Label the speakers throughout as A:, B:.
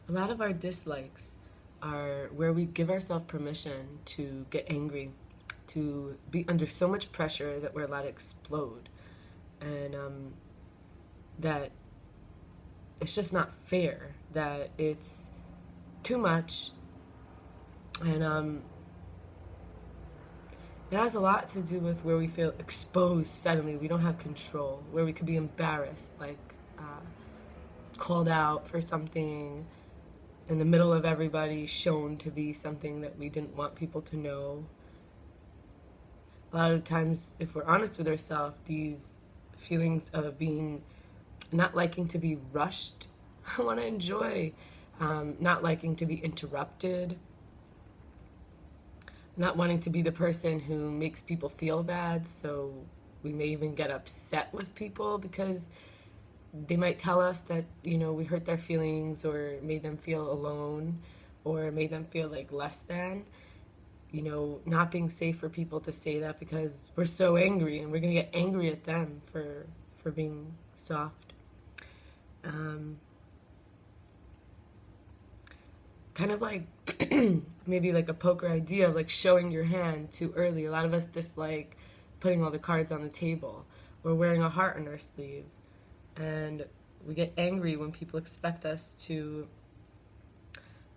A: A lot of our dislikes are where we give ourselves permission to get angry, to be under so much pressure that we're allowed to explode. And that it's just not fair, that it's too much. And it has a lot to do with where we feel exposed suddenly. We don't have control, where we could be embarrassed, like called out for something in the middle of everybody, shown to be something that we didn't want people to know. A lot of times, if we're honest with ourselves, these feelings of being not liking to be rushed, I want to enjoy, not liking to be interrupted, not wanting to be the person who makes people feel bad. So we may even get upset with people because they might tell us that, we hurt their feelings or made them feel alone or made them feel like less than. Not being safe for people to say that because we're so angry and we're going to get angry at them for being soft. Kind of like maybe like a poker idea of like showing your hand too early. A lot of us dislike putting all the cards on the table. We're wearing a heart on our sleeve. And we get angry when people expect us to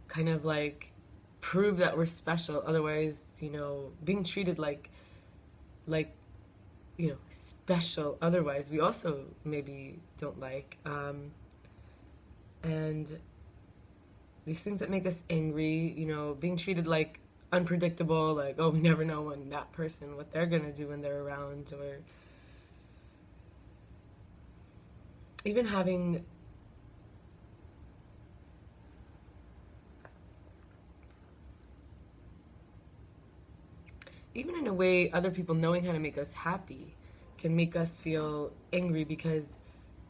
A: kind of like prove that we're special. Otherwise, being treated like special. Otherwise, we also maybe don't like. And these things that make us angry, being treated like unpredictable, like, oh, we never know when that person, what they're gonna do when they're around, or even having even in a way, other people knowing how to make us happy can make us feel angry because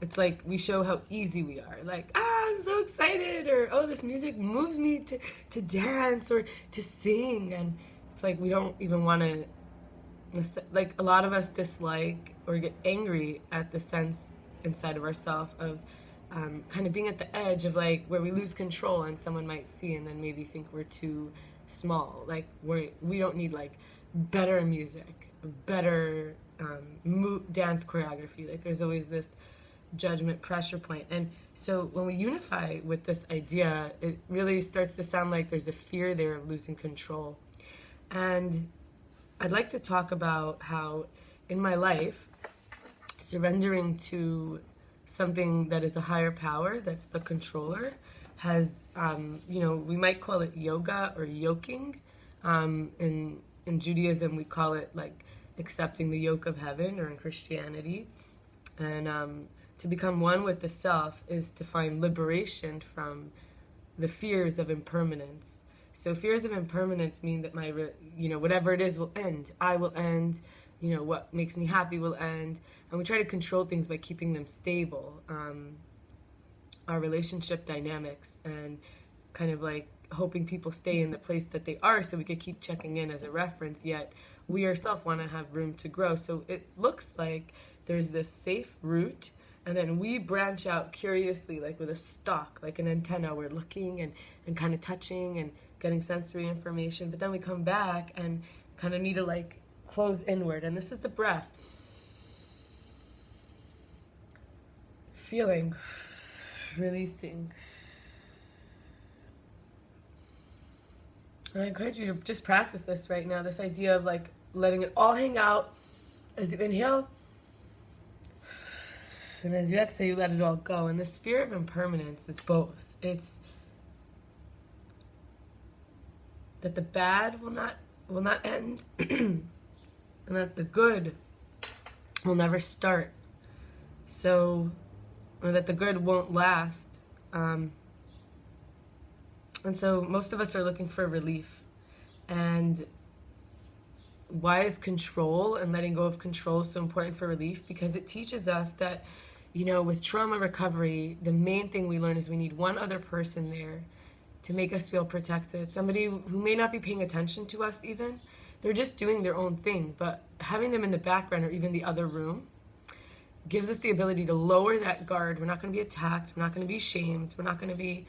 A: it's like we show how easy we are. Like, I'm so excited, or oh, this music moves me to dance or to sing. And it's like we don't even want to, like, a lot of us dislike or get angry at the sense inside of ourselves of kind of being at the edge of like where we lose control and someone might see and then maybe think we're too small. Like we don't need like better music, better dance choreography. Like there's always this judgment pressure point. And so when we unify with this idea, it really starts to sound like there's a fear there of losing control. And I'd like to talk about how in my life, surrendering to something that is a higher power, that's the controller, has, we might call it yoga or yoking. In Judaism, we call it like accepting the yoke of heaven, or in Christianity. And to become one with the self is to find liberation from the fears of impermanence. So fears of impermanence mean that my, whatever it is will end. I will end. What makes me happy will end. And we try to control things by keeping them stable. Our relationship dynamics and kind of like hoping people stay in the place that they are so we could keep checking in as a reference, yet we ourselves want to have room to grow. So it looks like there's this safe route, and then we branch out curiously, like with a stalk, like an antenna. We're looking and kind of touching and getting sensory information, but then we come back and kind of need to like close inward. And this is the breath. Feeling, releasing. And I encourage you to just practice this right now, this idea of like letting it all hang out as you inhale, and as you exhale, you let it all go. And this fear of impermanence is both. It's that the bad will not end, and that the good will never start. So, or that the good won't last. And so most of us are looking for relief. And why is control and letting go of control so important for relief? Because it teaches us that, with trauma recovery, the main thing we learn is we need one other person there to make us feel protected. Somebody who may not be paying attention to us even. They're just doing their own thing. But having them in the background or even the other room gives us the ability to lower that guard. We're not going to be attacked. We're not going to be shamed. We're not going to be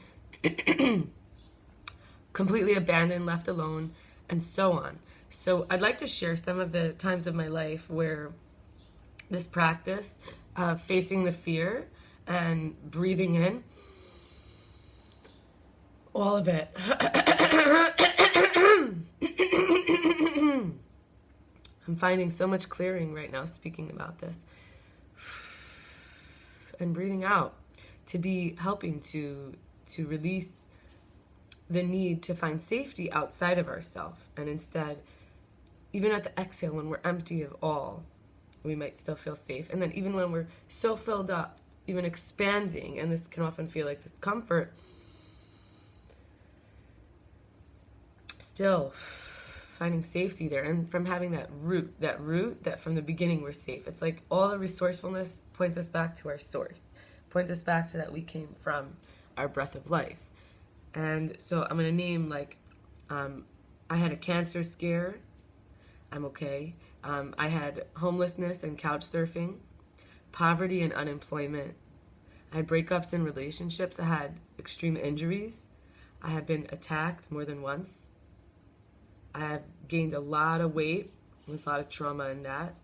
A: completely abandoned, left alone, and so on. So I'd like to share some of the times of my life where this practice of facing the fear and breathing in, all of it. I'm finding so much clearing right now speaking about this. And breathing out to be helping to release the need to find safety outside of ourselves, and instead, even at the exhale, when we're empty of all, we might still feel safe. And then even when we're so filled up, even expanding, and this can often feel like discomfort, still finding safety there, and from having that root that from the beginning we're safe. It's like all the resourcefulness points us back to our source, points us back to that we came from our breath of life. And so I'm going to name, like, I had a cancer scare. I'm okay. I had homelessness and couch surfing, poverty and unemployment. I had breakups in relationships. I had extreme injuries. I have been attacked more than once. I have gained a lot of weight. There's a lot of trauma in that.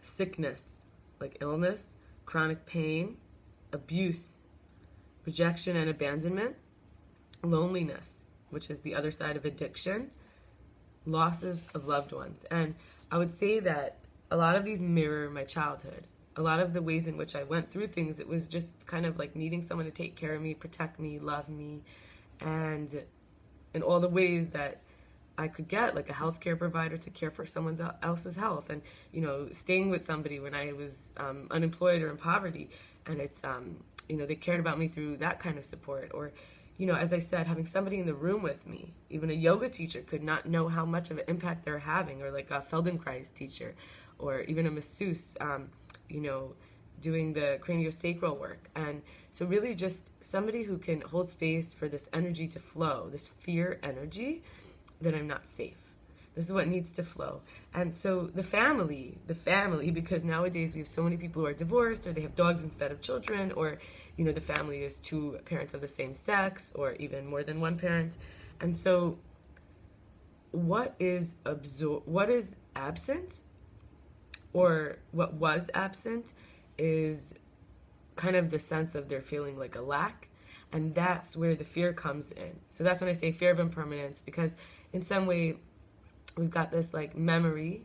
A: Sickness, like illness, chronic pain, abuse, rejection and abandonment, loneliness, which is the other side of addiction, losses of loved ones. And I would say that a lot of these mirror my childhood. A lot of the ways in which I went through things, it was just kind of like needing someone to take care of me, protect me, love me, and in all the ways that I could get, like a healthcare provider to care for someone else's health, and, you know, staying with somebody when I was unemployed or in poverty, and it's, you know, they cared about me through that kind of support. Or, you know, as I said, having somebody in the room with me, even a yoga teacher could not know how much of an impact they're having, or like a Feldenkrais teacher, or even a masseuse, you know, doing the craniosacral work. And so really just somebody who can hold space for this energy to flow, this fear energy that I'm not safe. This is what needs to flow. And so the family, because nowadays we have so many people who are divorced, or they have dogs instead of children, or, you know, the family is two parents of the same sex, or even more than one parent. And so what is absent, or what was absent, is kind of the sense of they're feeling like a lack. And that's where the fear comes in. So that's when I say fear of impermanence, because in some way we've got this like memory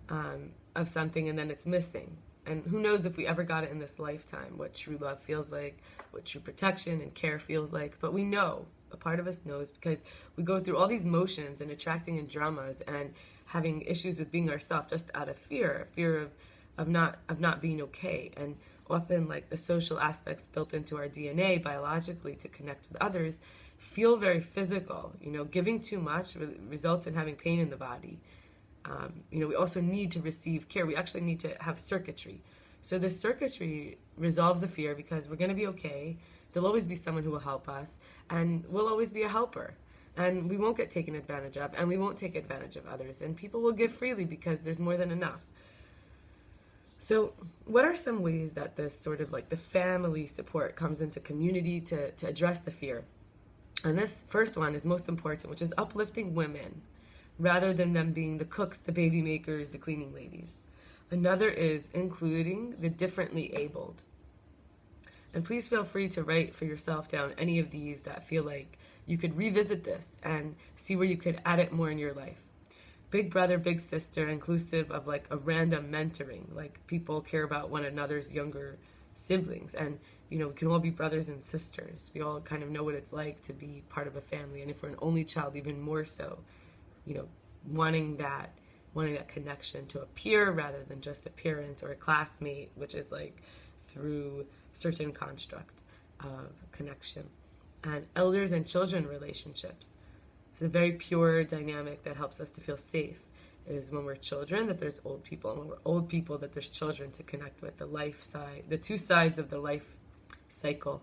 A: of something, and then it's missing. And who knows if we ever got it in this lifetime, what true love feels like, what true protection and care feels like. But we know, a part of us knows, because we go through all these motions and attracting in dramas and having issues with being ourselves just out of fear of not being okay. And often, like, the social aspects built into our DNA biologically to connect with others feel very physical. You know, giving too much results in having pain in the body. You know, we also need to receive care. We actually need to have circuitry. So the circuitry resolves the fear, because we're going to be okay. There'll always be someone who will help us, and we'll always be a helper. And we won't get taken advantage of, and we won't take advantage of others. And people will give freely because there's more than enough. So what are some ways that this sort of like the family support comes into community to address the fear? And this first one is most important, which is uplifting women rather than them being the cooks, the baby makers, the cleaning ladies. Another is including the differently abled. And please feel free to write for yourself down any of these that feel like you could revisit this and see where you could add it more in your life. Big brother, big sister, inclusive of like a random mentoring, like people care about one another's younger siblings, and you know, we can all be brothers and sisters. We all kind of know what it's like to be part of a family, and if we're an only child, even more so. You know, wanting that connection to a peer rather than just a parent or a classmate, which is like through certain construct of connection. And elders and children relationships. It's a very pure dynamic that helps us to feel safe. It is when we're children that there's old people, and when we're old people that there's children to connect with, the life side, the two sides of the life cycle.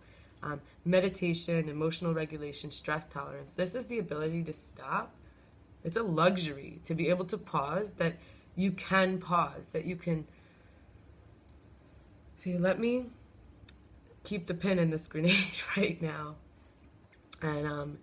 A: Meditation, emotional regulation, stress tolerance. This is the ability to stop. It's a luxury to be able to pause, that you can pause, that you can say, let me keep the pin in this grenade right now. And